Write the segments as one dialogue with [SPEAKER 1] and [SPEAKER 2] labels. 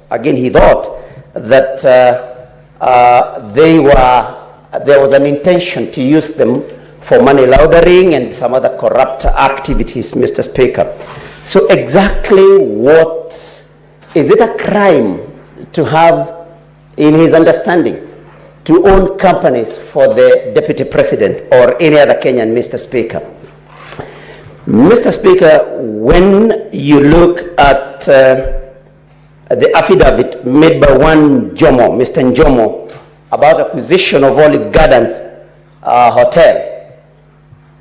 [SPEAKER 1] Again, he thought that there was an intention to use them for money laundering and some other corrupt activities, Mr. Speaker. So exactly what, is it a crime to have, in his understanding, to own companies for the Deputy President or any other Kenyan, Mr. Speaker? Mr. Speaker, when you look at the affidavit made by one Jomo, Mr. Njomo, about acquisition of Olive Gardens Hotel,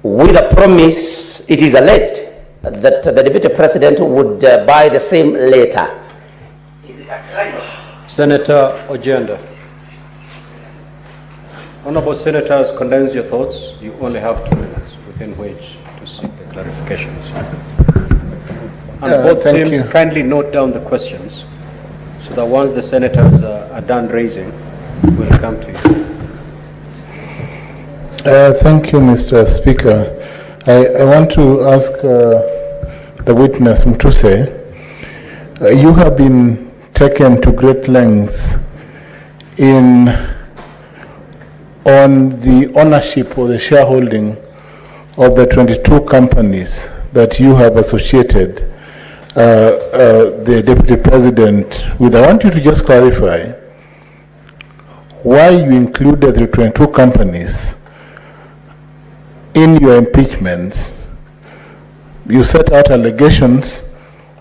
[SPEAKER 1] with a promise, it is alleged, that the Deputy President would buy the same later. Is it a crime?
[SPEAKER 2] Senator Ojenda. Honorable Senators, condense your thoughts. You only have 2 minutes within which to seek the clarifications. And both teams kindly note down the questions so that once the senators are done raising, we'll come to you.
[SPEAKER 3] Thank you, Mr. Speaker. I want to ask the witness, Mutuse, you have been taken to great lengths on the ownership or the shareholding of the 22 companies that you have associated the Deputy President with. I want you to just clarify why you included the 22 companies in your impeachment. You set out allegations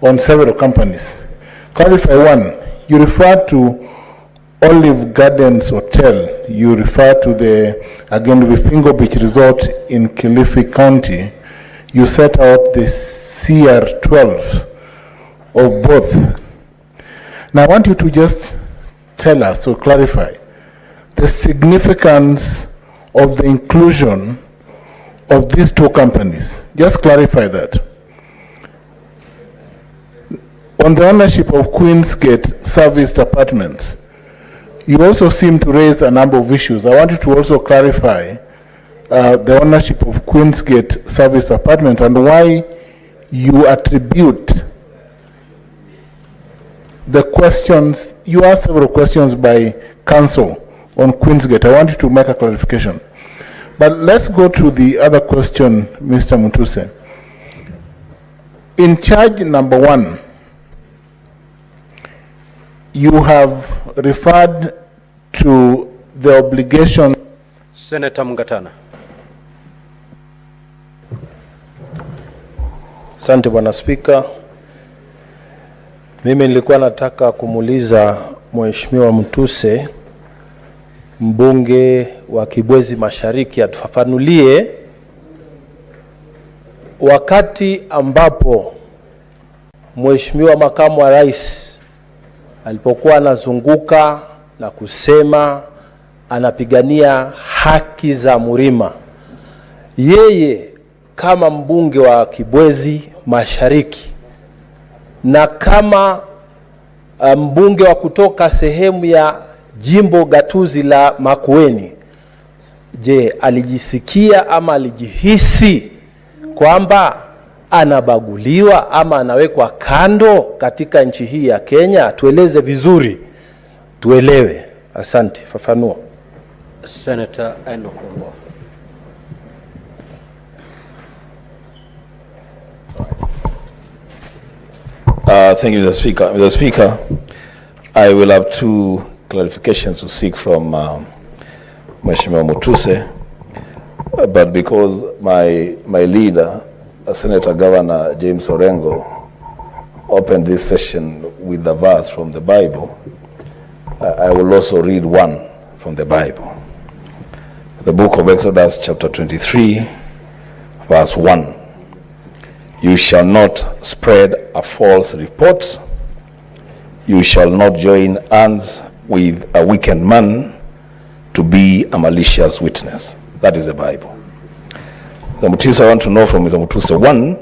[SPEAKER 3] on several companies. Clarify one, you refer to Olive Gardens Hotel, you refer to the, again, Vifingo Beach Resort in Kilifi County. You set out the CR12 of both. Now I want you to just tell us, or clarify, the significance of the inclusion of these 2 companies. Just clarify that. On the ownership of Queensgate Serviced Apartments, you also seem to raise a number of issues. I want you to also clarify the ownership of Queensgate Serviced Apartments and why you attribute the questions. You asked several questions by counsel on Queensgate. I want you to make a clarification. But let's go to the other question, Mr. Mutuse. In charge number 1, you have referred to the obligation.
[SPEAKER 2] Senator Mungatana.
[SPEAKER 4] Asante Bwana Spika. Mimi nilikuwa nataka kumuuliza Mheshimiwa Mutuse, mbunge wa Kibwezi Mashariki, atufafanulie wakati ambapo Mheshimiwa Makamu wa Rais alipokuwa anazunguka na kusema anapigania haki za Mrima, yeye kama mbunge wa Kibwezi Mashariki na kama mbunge wa kutoka sehemu ya jimbo gatuzi la Makueni, je, alijisikia ama alijihisi kwamba anabaguliwa ama anawekwa kando katika nchi hii ya Kenya? Tueleze vizuri, tuelewe. Asante, fafanua.
[SPEAKER 2] Senator Endokumbo.
[SPEAKER 5] Thank you, Mr. Speaker. Mr. Speaker, I will have 2 clarifications to seek from Mheshimiwa Mutuse, but because my leader, Senator Governor James Orengo, opened this session with the verse from the Bible, I will also read one from the Bible. The book of Exodus chapter 23, verse 1. You shall not spread a false report. You shall not join hands with a wicked man to be a malicious witness. That is the Bible. The Mutuse, I want to know from Mr. Mutuse, 1,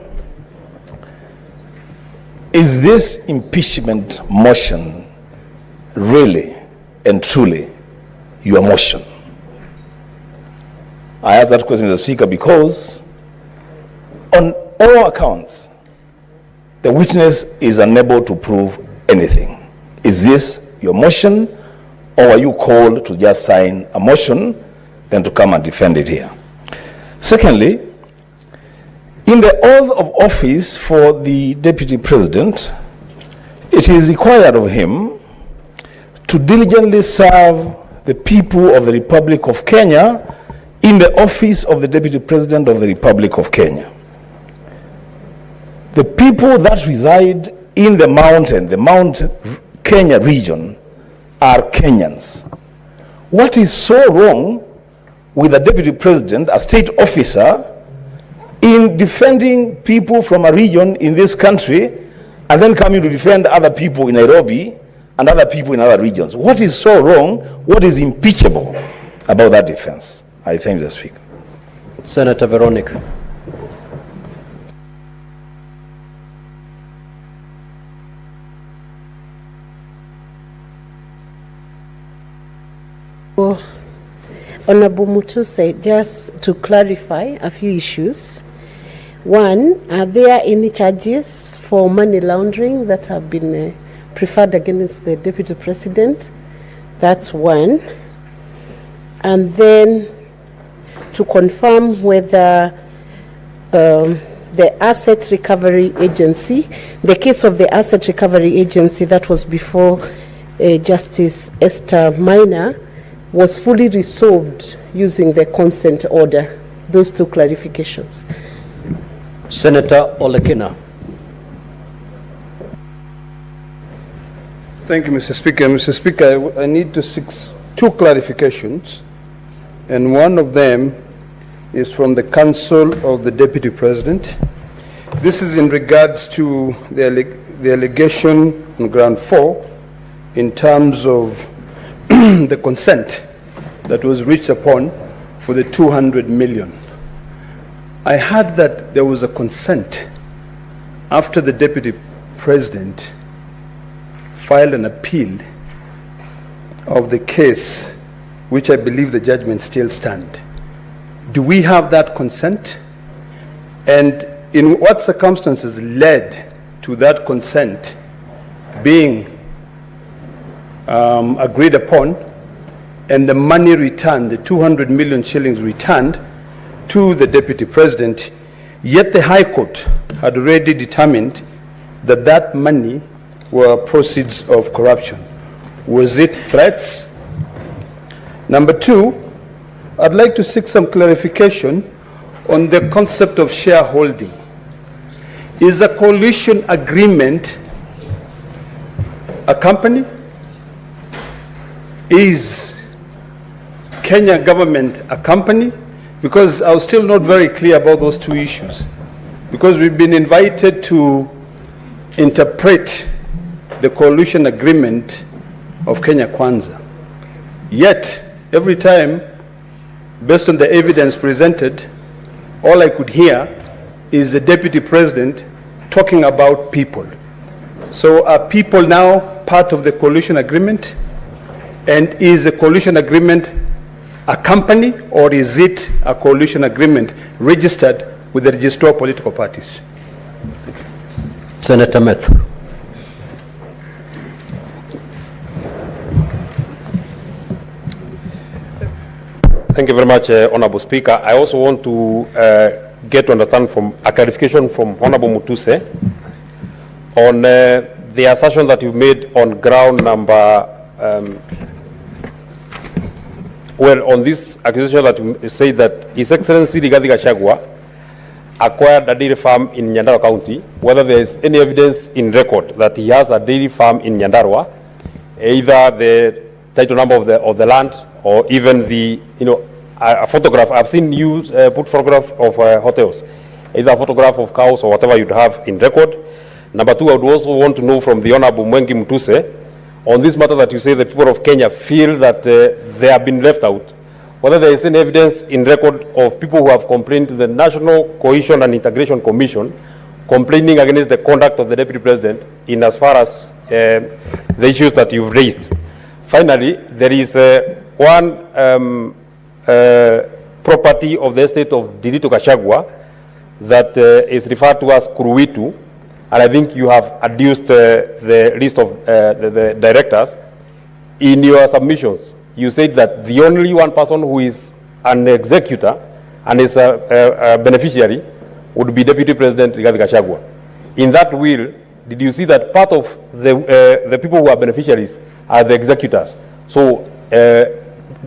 [SPEAKER 5] is this impeachment motion really and truly your motion? I ask that question, Mr. Speaker, because on all accounts, the witness is unable to prove anything. Is this your motion, or are you called to just sign a motion, then to come and defend it here? Secondly, in the oath of office for the Deputy President, it is required of him to diligently serve the people of the Republic of Kenya in the office of the Deputy President of the Republic of Kenya. The people that reside in the Mount Kenya region are Kenyans. What is so wrong with a Deputy President, a state officer, in defending people from a region in this country and then coming to defend other people in Nairobi and other people in other regions? What is so wrong? What is impeachable about that defense? I thank the Speaker.
[SPEAKER 2] Senator Veronica.
[SPEAKER 6] Honorable Mutuse, just to clarify a few issues. One, are there any charges for money laundering that have been preferred against the Deputy President? That's one. And then to confirm whether the Asset Recovery Agency, the case of the Asset Recovery Agency that was before Justice Esther Minor, was fully resolved using the consent order. Those two clarifications.
[SPEAKER 2] Senator Olekina.
[SPEAKER 7] Thank you, Mr. Speaker. Mr. Speaker, I need to seek two clarifications, and one of them is from the Council of the Deputy President. This is in regards to the allegation on ground 4 in terms of the consent that was reached upon for the 200 million. I heard that there was a consent after the Deputy President filed an appeal of the case, which I believe the judgment still stand. Do we have that consent? And in what circumstances led to that consent being agreed upon and the money returned, the 200 million shillings returned to the Deputy President, yet the High Court had already determined that that money were proceeds of corruption? Was it threats? Number two, I'd like to seek some clarification on the concept of shareholding. Is a coalition agreement a company? Is Kenya government a company? Because I was still not very clear about those two issues. Because we've been invited to interpret the coalition agreement of Kenya Kwanza. Yet, every time, based on the evidence presented, all I could hear is the Deputy President talking about people. So are people now part of the coalition agreement? And is the coalition agreement a company, or is it a coalition agreement registered with the Register of Political Parties?
[SPEAKER 2] Senator Meth.
[SPEAKER 8] Thank you very much, Honorable Speaker. I also want to get to understand from a clarification from Honorable Mutuse on the assertion that you made on ground number, on this accusation that you say that His Excellency Rigathi Gachagua acquired a dairy farm in Nyandarua County, whether there is any evidence in record that he has a dairy farm in Nyandarua, either the title number of the land or even the, a photograph. I've seen you put photograph of hotels, either a photograph of cows or whatever you'd have in record. Number two, I would also want to know from the Honorable Mwengi Mutuse on this matter that you say the people of Kenya feel that they have been left out, whether there is any evidence in record of people who have complained to the National Cohesion and Integration Commission complaining against the conduct of the Deputy President in as far as the issues that you've raised. Finally, there is one property of the estate of Dirito Gachagua that is referred to as Kuruwitu, and I think you have adduced the list of the directors. In your submissions, you said that the only one person who is an executor and is a beneficiary would be Deputy President Rigathi Gachagua. In that will, did you see that part of the people who are beneficiaries are the executors? So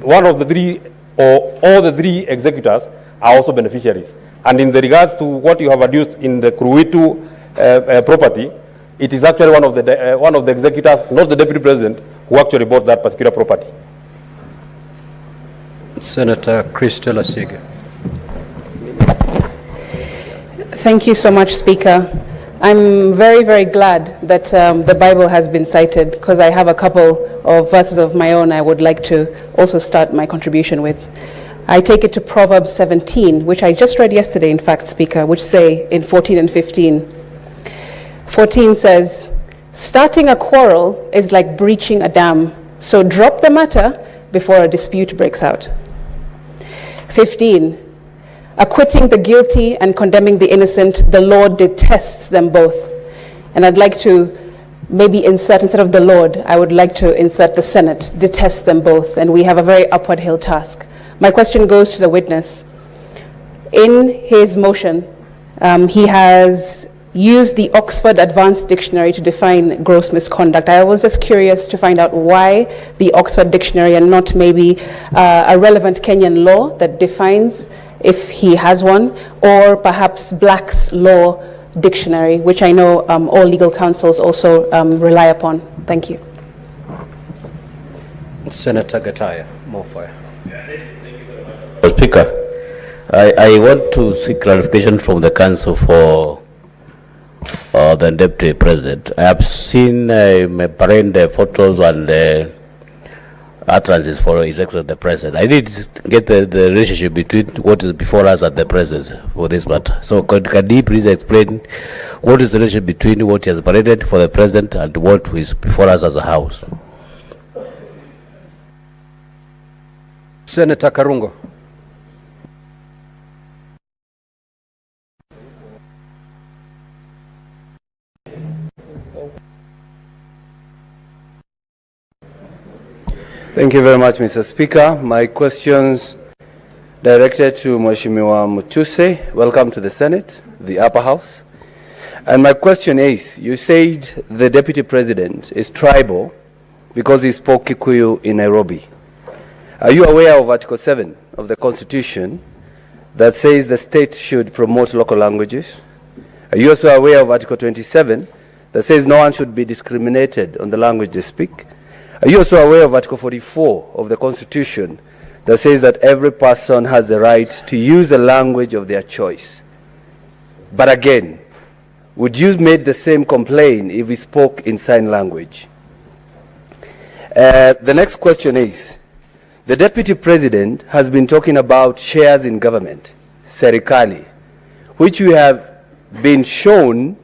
[SPEAKER 8] one of the three, or all the three executors are also beneficiaries. And in the regards to what you have adduced in the Kuruitu property, it is actually one of the executors, not the Deputy President, who actually bought that particular property.
[SPEAKER 2] Senator Christella Sige.
[SPEAKER 9] Thank you so much, Speaker. I'm very, very glad that the Bible has been cited, because I have a couple of verses of my own I would like to also start my contribution with. I take it to Proverbs 17, which I just read yesterday, in fact, Speaker, which say in 14 and 15. 14 says, starting a quarrel is like breaching a dam, so drop the matter before a dispute breaks out. 15, acquitting the guilty and condemning the innocent, the Lord detests them both. And I'd like to maybe insert, instead of the Lord, I would like to insert the Senate, detests them both, and we have a very upward hill task. My question goes to the witness. In his motion, he has used the Oxford Advanced Dictionary to define gross misconduct. I was just curious to find out why the Oxford Dictionary and not maybe a relevant Kenyan law that defines, if he has one, or perhaps Black's Law Dictionary, which I know all legal counsels also rely upon. Thank you.
[SPEAKER 2] Senator Gataya, more fire.
[SPEAKER 10] Speaker, I want to seek clarification from the council for the Deputy President. I have seen the photos and utterances for His Excellency the President. I need to get the relationship between what is before us and the President for this matter. So can he please explain what is the relationship between what he has paraded for the President and what is before us as a House?
[SPEAKER 2] Senator Karungo.
[SPEAKER 11] Thank you very much, Mr. Speaker. My questions directed to Mwengi Mutuse. Welcome to the Senate, the upper house. And my question is, you said the Deputy President is tribal because he spoke Kikuyu in Nairobi. Are you aware of Article 7 of the Constitution that says the state should promote local languages? Are you also aware of Article 27 that says no one should be discriminated on the language they speak? Are you also aware of Article 44 of the Constitution that says that every person has the right to use the language of their choice? But again, would you make the same complaint if we spoke in sign language? The next question is, the Deputy President has been talking about shares in government, serikali, which we have been shown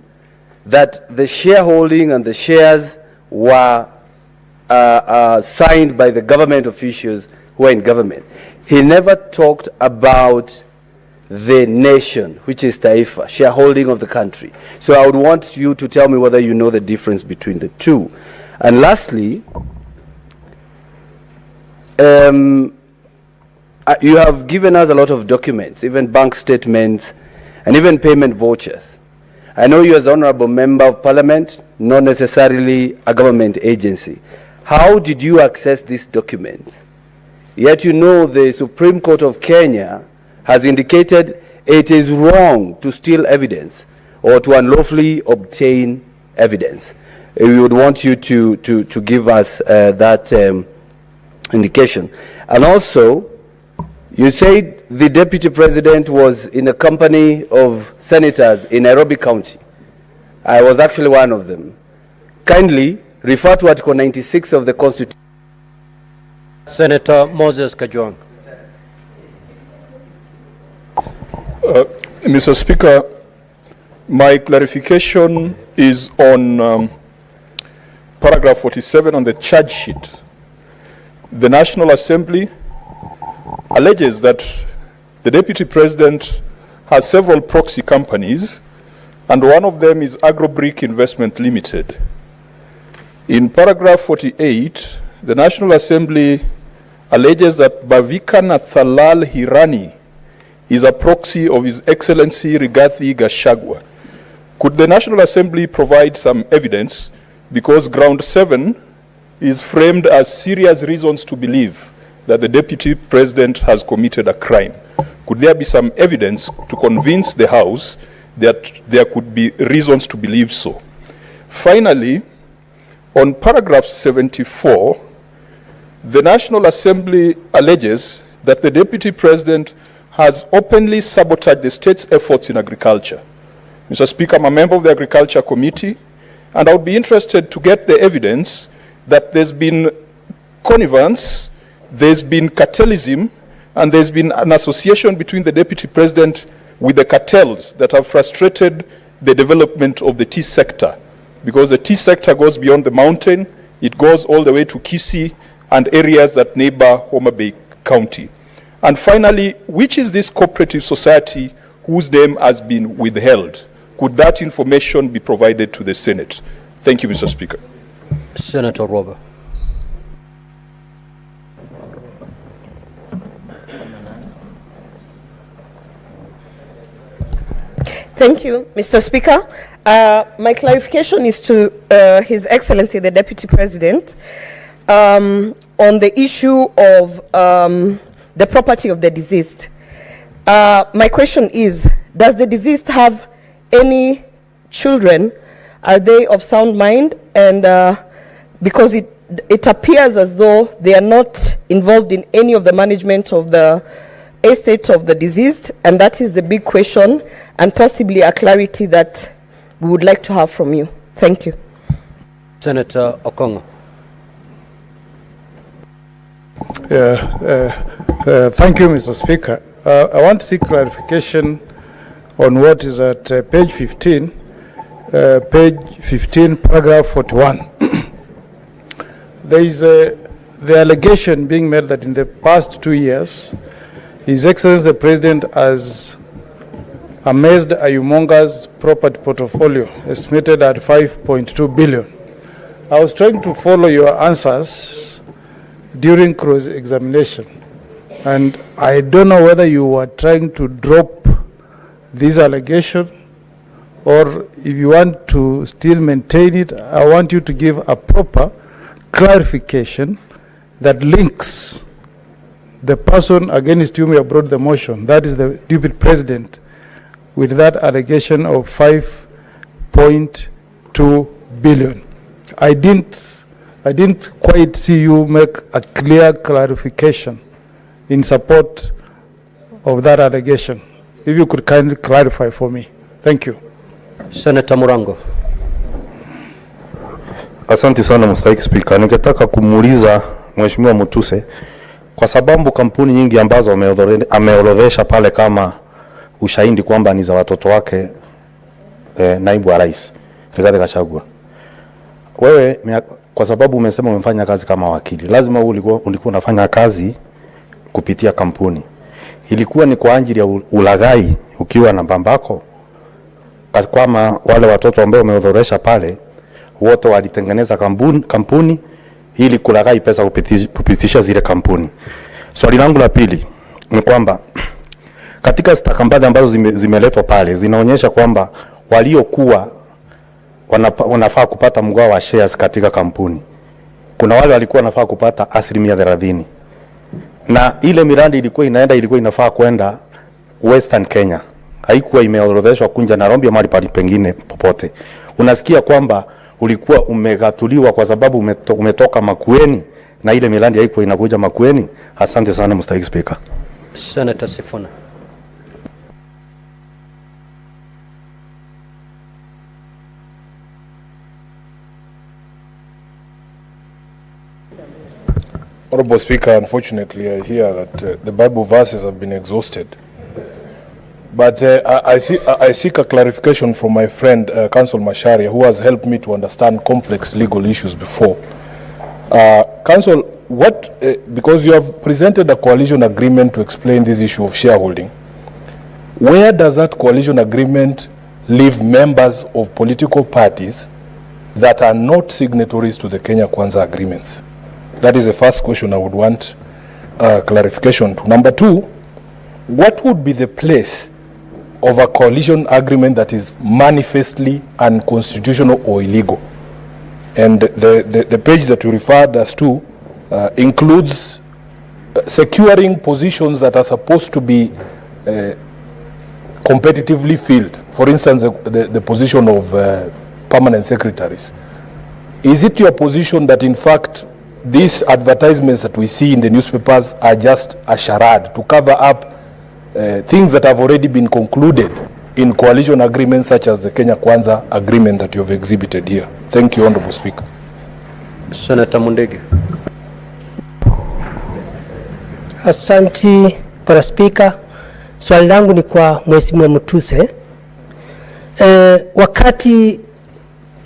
[SPEAKER 11] that the shareholding and the shares were signed by the government officials who are in government. He never talked about the nation, which is Taifa, shareholding of the country. So I would want you to tell me whether you know the difference between the two. And lastly, you have given us a lot of documents, even bank statements, and even payment vouchers. I know you as Honorable Member of Parliament, not necessarily a government agency. How did you access these documents? Yet you know the Supreme Court of Kenya has indicated it is wrong to steal evidence or to unlawfully obtain evidence. We would want you to give us that indication. And also, you said the Deputy President was in a company of senators in Nairobi County. I was actually one of them. Kindly refer to Article 96 of the Constitution.
[SPEAKER 2] Senator Moses Kajwang.
[SPEAKER 12] Mr. Speaker, my clarification is on paragraph 47 on the charge sheet. The National Assembly alleges that the Deputy President has several proxy companies and one of them is Agrobrick Investment Limited. In paragraph 48, the National Assembly alleges that Bhavika Nathalal Hirani is a proxy of His Excellency Rigathi Gachagua. Could the National Assembly provide some evidence, because ground 7 is framed as serious reasons to believe that the Deputy President has committed a crime? Could there be some evidence to convince the House that there could be reasons to believe so? Finally, on paragraph 74, the National Assembly alleges that the Deputy President has openly sabotaged the state's efforts in agriculture. Mr. Speaker, I'm a member of the Agriculture Committee, and I would be interested to get the evidence that there's been connivance, there's been cartelism, and there's been an association between the Deputy President with the cartels that have frustrated the development of the tea sector. Because the tea sector goes beyond the mountain, it goes all the way to Kisii and areas that neighbor Homa Bay County. And finally, which is this cooperative society whose name has been withheld? Could that information be provided to the Senate? Thank you, Mr. Speaker.
[SPEAKER 2] Senator Robert.
[SPEAKER 13] Thank you, Mr. Speaker. My clarification is to His Excellency the Deputy President on the issue of the property of the deceased. My question is, does the deceased have any children? Are they of sound mind? And because it appears as though they are not involved in any of the management of the estate of the deceased, and that is the big question, and possibly a clarity that we would like to have from you. Thank you.
[SPEAKER 2] Senator Okongo.
[SPEAKER 3] Thank you, Mr. Speaker. I want to seek clarification on what is at page 15, paragraph 41. There is the allegation being made that in the past 2 years, His Excellency the President has amassed a humongous property portfolio estimated at 5.2 billion. I was trying to follow your answers during cross-examination, and I don't know whether you were trying to drop this allegation or if you want to still maintain it. I want you to give a proper clarification that links the person against whom you have brought the motion, that is the Deputy President, with that allegation of 5.2 billion. I didn't quite see you make a clear clarification in support of that allegation. If you could kindly clarify for me. Thank you.
[SPEAKER 2] Senator Murango.
[SPEAKER 14] Asante sana Mstahiki Speaker. Ningetaka kumuuliza Mheshimiwa Mutuse, kwa sababu kampuni nyingi ambazo ameorodhesha pale kama ushahidi kwamba ni za watoto wake naibu wa rais Rigathi Gachagua. Wewe kwa sababu umesema umefanya kazi kama wakili, lazima ulikuwa unafanya kazi kupitia kampuni. Ilikuwa ni kwa ajili ya ulaghai ukiwa na mbambako? Kama wale watoto ambao umeorodhesha pale wote walitengeneza kampuni ili kulaghai pesa kupitisha zile kampuni. Swali langu la pili ni kwamba katika stakabadhi ambazo zimeletwa pale zinaonyesha kwamba waliokuwa wanafaa kupata mgao wa shares katika kampuni, kuna wale walikuwa wanafaa kupata 30%, na ile miradi ilikuwa inafaa kwenda Western Kenya, haikuwa imeorodheshwa kunja Nairobi mahali pengine popote. Unasikia kwamba ulikuwa umegatuliwa kwa sababu umetoka Makueni na ile miradi haikuwa inakuja Makueni. Asante sana Mr. Speaker.
[SPEAKER 2] Senator Sifuna.
[SPEAKER 12] Honorable Speaker, unfortunately I hear that the Bible verses have been exhausted. But I seek a clarification from my friend, Council Macharia, who has helped me to understand complex legal issues before. Council, because you have presented a coalition agreement to explain this issue of shareholding, where does that coalition agreement leave members of political parties that are not signatories to the Kenya Kwanza agreements? That is the first question I would want clarification to. Number two, what would be the place of a coalition agreement that is manifestly unconstitutional or illegal? And the page that you referred us to includes securing positions that are supposed to be competitively filled. For instance, the position of permanent secretaries. Is it your position that in fact these advertisements that we see in the newspapers are just a charade to cover up things that have already been concluded in coalition agreements such as the Kenya Kwanza agreement that you have exhibited here? Thank you, Honorable Speaker.
[SPEAKER 2] Senator Mundege.
[SPEAKER 15] Asante, Bwana Speaker. Swali langu ni kwa Mheshimiwa Mutuse. Wakati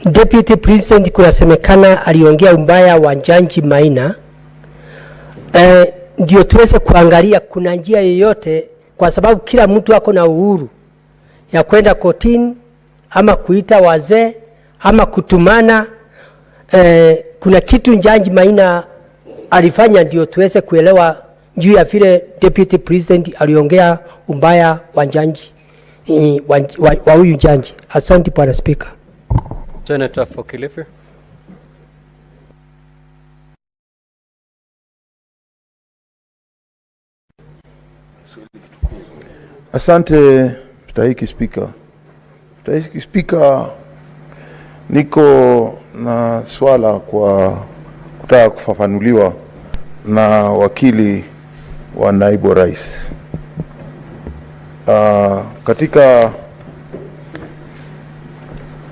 [SPEAKER 15] Deputy President kunasemekana aliongea ubaya wa Jaji Maina, ndio tuweze kuangalia kuna njia yoyote, kwa sababu kila mtu ako na uhuru ya kwenda kotini ama kuita wazee ama kutumana. Kuna kitu Jaji Maina alifanya ndio tuweze kuelewa juu ya vile Deputy President aliongea ubaya wa jaji wa huyu jaji. Asante Bwana Speaker.
[SPEAKER 2] Senator for Kilifi.
[SPEAKER 16] Asante Mstahiki Speaker. Mstahiki Speaker, niko na swala kwa kutaka kufafanuliwa na wakili wa naibu rais. Katika